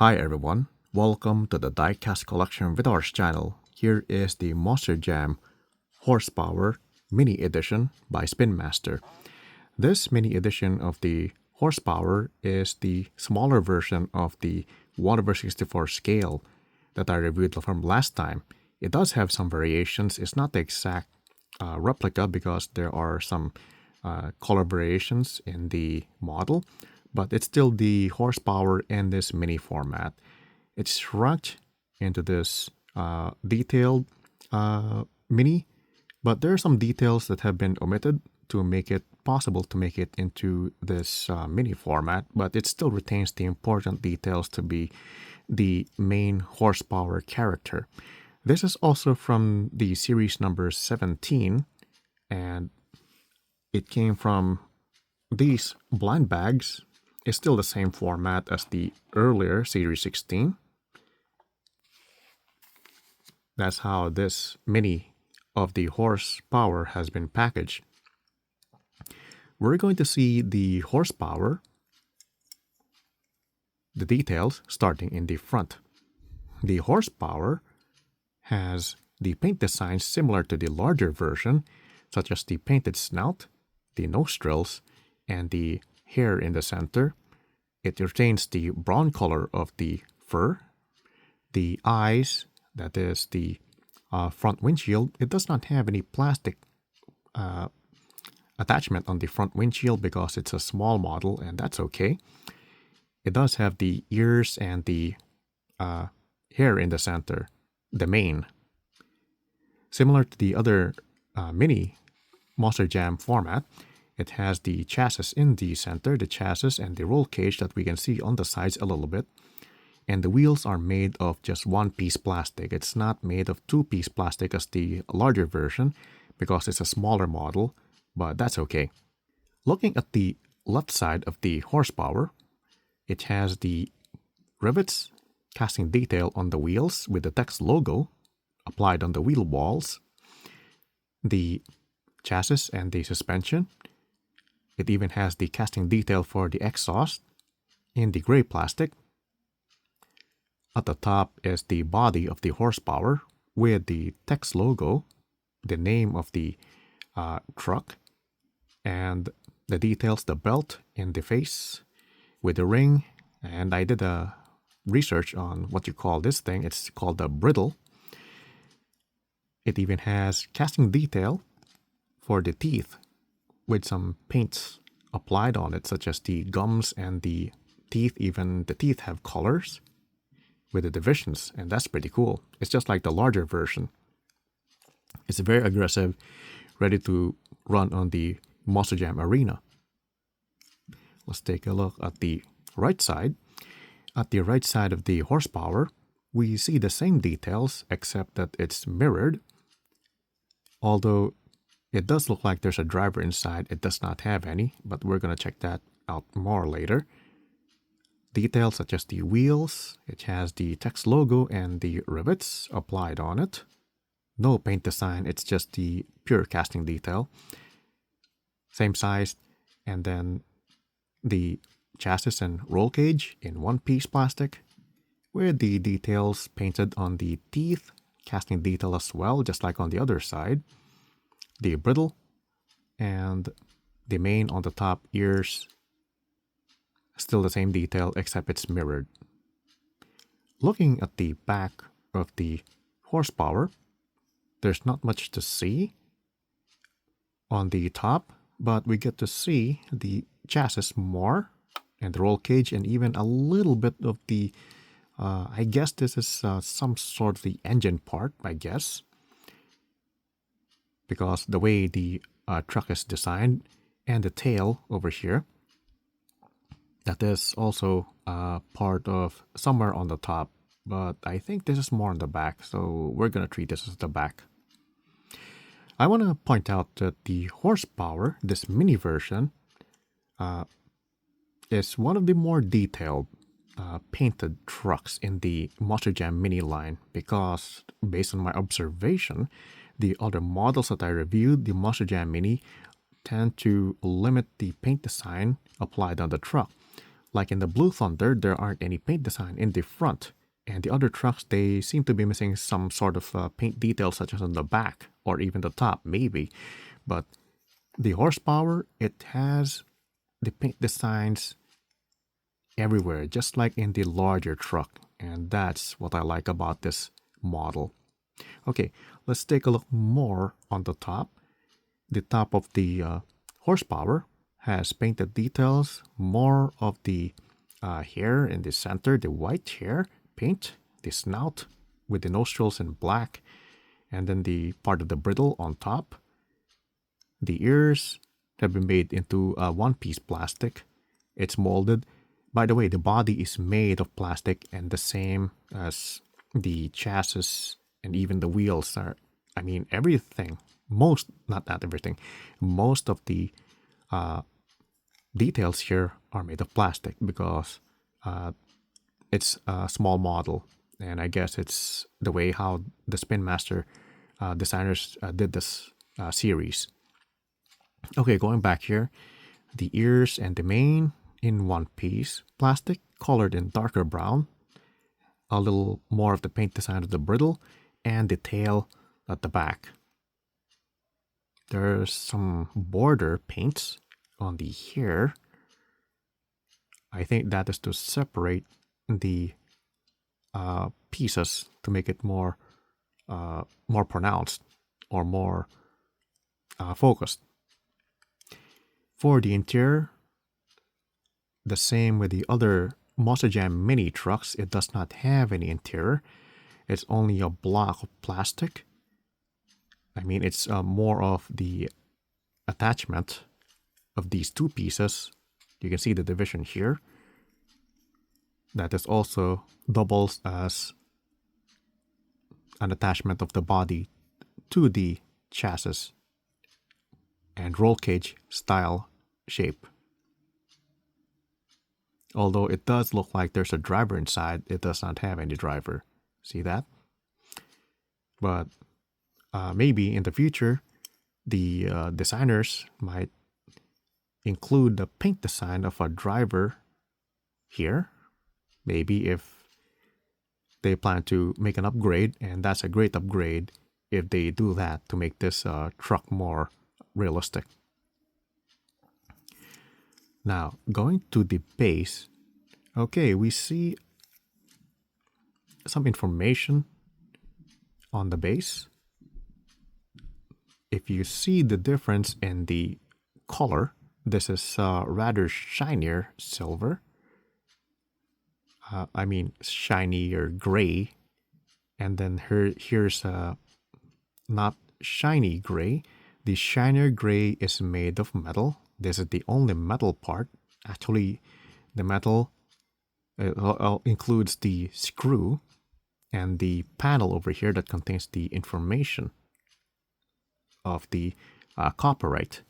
Hi everyone, welcome to the Diecast collection with our channel. Here is the Monster Jam Horsepower Mini Edition by Spin Master. This mini edition of the Horsepower is the smaller version of the 1/64 scale that I reviewed from last time. It does have some variations. It's not the exact replica because there are some color variations in the model, but it's still the horsepower in this mini format. It's shrunk into this detailed mini, but there are some details that have been omitted to make it possible to make it into this mini format, but it still retains the important details to be the main horsepower character. This is also from the series number 17, and it came from these blind bags. It's still the same format as the earlier series 16. That's how this mini of the horsepower has been packaged. We're going to see the horsepower, the details starting in the front. The horsepower has the paint designs similar to the larger version, such as the painted snout, the nostrils, and the hair in the center. It retains the brown color of the fur. The eyes, that is the front windshield, it does not have any plastic attachment on the front windshield because it's a small model, and that's okay. It does have the ears and the hair in the center, the mane. Similar to the other mini Monster Jam format, it has the chassis in the center, the chassis and the roll cage that we can see on the sides a little bit. And the wheels are made of just one-piece plastic. It's not made of two-piece plastic as the larger version because it's a smaller model, but that's okay. Looking at the left side of the horsepower, it has the rivets casting detail on the wheels with the text logo applied on the wheel walls, the chassis and the suspension. It even has the casting detail for the exhaust in the gray plastic. At the top is the body of the horsepower with the text logo, the name of the truck, and the details, the belt in the face with the ring. And I did a research on what you call this thing. It's called the bridle. It even has casting detail for the teeth with some paints applied on it, such as the gums and the teeth. Even the teeth have colors with the divisions, and that's pretty cool. It's just like the larger version. It's very aggressive, ready to run on the Monster Jam arena. Let's take a look at the right side. At the right side of the horsepower, we see the same details except that it's mirrored. Although it does look like there's a driver inside, it does not have any, but we're going to check that out more later. Details such as the wheels, it has the text logo and the rivets applied on it. No paint design, it's just the pure casting detail. Same size, and then the chassis and roll cage in one-piece plastic with the details painted on the teeth, casting detail as well, just like on the other side. The bridle and the mane on the top, ears, still the same detail except it's mirrored. Looking at the back of the horsepower, there's not much to see on the top, but we get to see the chassis more and the roll cage and even a little bit of the I guess this is some sort of the engine part, I guess, because the way the truck is designed, and the tail over here, that is also part of somewhere on the top, but I think this is more on the back, so we're going to treat this as the back. I want to point out that the horsepower, this mini version, is one of the more detailed painted trucks in the Monster Jam mini line because, based on my observation, the other models that I reviewed, the Monster Jam mini, tend to limit the paint design applied on the truck. Like in the Blue Thunder, there aren't any paint design in the front. And the other trucks, they seem to be missing some sort of paint detail, such as on the back or even the top, maybe. But the horsepower, it has the paint designs everywhere, just like in the larger truck. And that's what I like about this model. Okay, let's take a look more on the top. The top of the horsepower has painted details, more of the hair in the center, the white hair paint, the snout with the nostrils in black, and then the part of the bridle on top. The ears have been made into one-piece plastic. It's molded. By the way, the body is made of plastic, and the same as the chassis and even the wheels are, I mean, everything. Not everything. Most of the details here are made of plastic because it's a small model, and I guess it's the way how the Spin Master designers did this series. Okay, going back here, the ears and the mane in one piece, plastic colored in darker brown, a little more of the paint design of the bridle, and the tail at the back. There's some border paints on the hair. I think that is to separate the pieces to make it more pronounced or more focused. For the interior, the same with the other Monster Jam mini trucks, it does not have any interior. It's only a block of plastic. I mean, it's more of the attachment of these two pieces. You can see the division here. That is also doubles as an attachment of the body to the chassis and roll cage style shape. Although it does look like there's a driver inside, it does not have any driver. See that? But maybe in the future, the designers might include the paint design of a driver here. Maybe if they plan to make an upgrade, and that's a great upgrade if they do that to make this truck more realistic. Now, going to the base, okay, we see some information on the base. If you see the difference in the color, this is rather shinier silver. I mean shinier gray. And then here's not shiny gray. The shinier gray is made of metal. This is the only metal part. Actually, the metal includes the screw and the panel over here that contains the information of the copyright.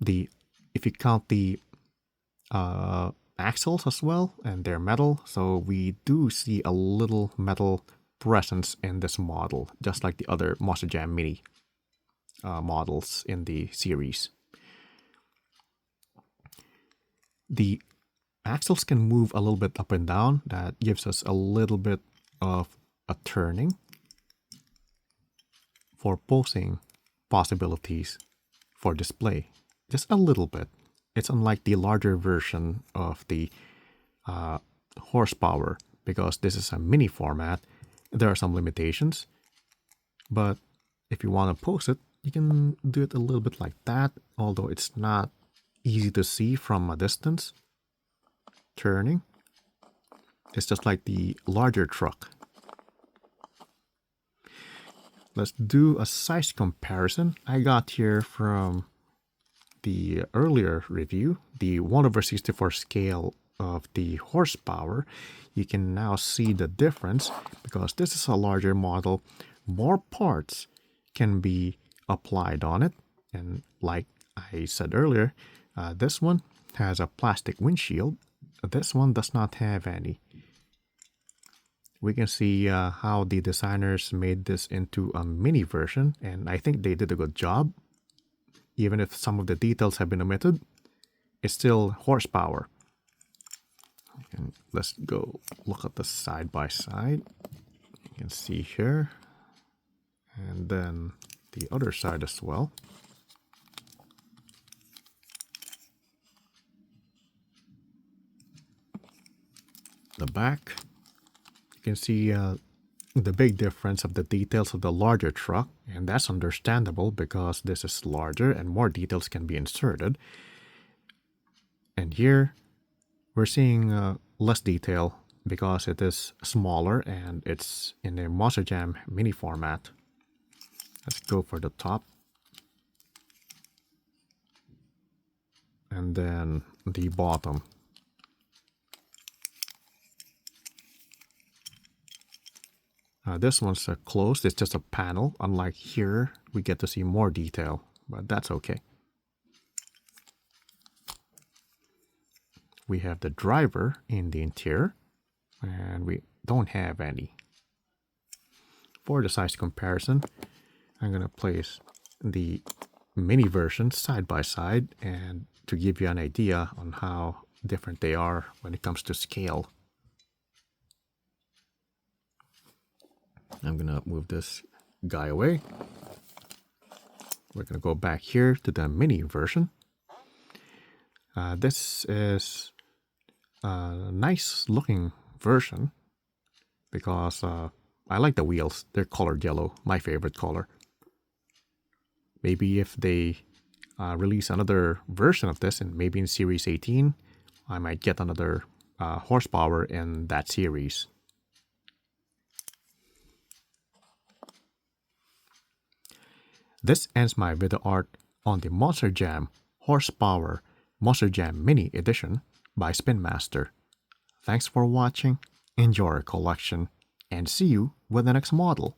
If you count the axles as well, and they're metal, so we do see a little metal presence in this model, just like the other Monster Jam Mini models in the series. The axles can move a little bit up and down. That gives us a little bit of a turning for posing possibilities for display. Just a little bit. It's unlike the larger version of the horsepower, because this is a mini format. There are some limitations, but if you want to pose it, you can do it a little bit like that, although it's not easy to see from a distance. Turning. It's just like the larger truck. Let's do a size comparison. I got here from the earlier review, the 1/64 scale of the horsepower. You can now see the difference because this is a larger model. More parts can be applied on it, and like I said earlier, this one has a plastic windshield. This one does not have any. We can see how the designers made this into a mini version, and I think they did a good job. Even if some of the details have been omitted, it's still horsepower. And let's go look at the side by side. You can see here. And then the other side as well. The back. You can see the big difference of the details of the larger truck, and that's understandable because this is larger and more details can be inserted. And here we're seeing less detail because it is smaller and it's in a Monster Jam mini format. Let's go for the top. And then the bottom. This one's closed, it's just a panel. Unlike here, we get to see more detail, but that's okay. We have the driver in the interior, and we don't have any. For the size comparison, I'm going to place the mini version side by side and to give you an idea on how different they are when it comes to scale. I'm going to move this guy away. We're going to go back here to the mini version. This is a nice looking version because I like the wheels. They're colored yellow, my favorite color. Maybe if they release another version of this, and maybe in Series 18, I might get another horsepower in that series. This ends my video art on the Monster Jam Horsepower Monster Jam Mini Edition by Spin Master. Thanks for watching, enjoy your collection, and see you with the next model.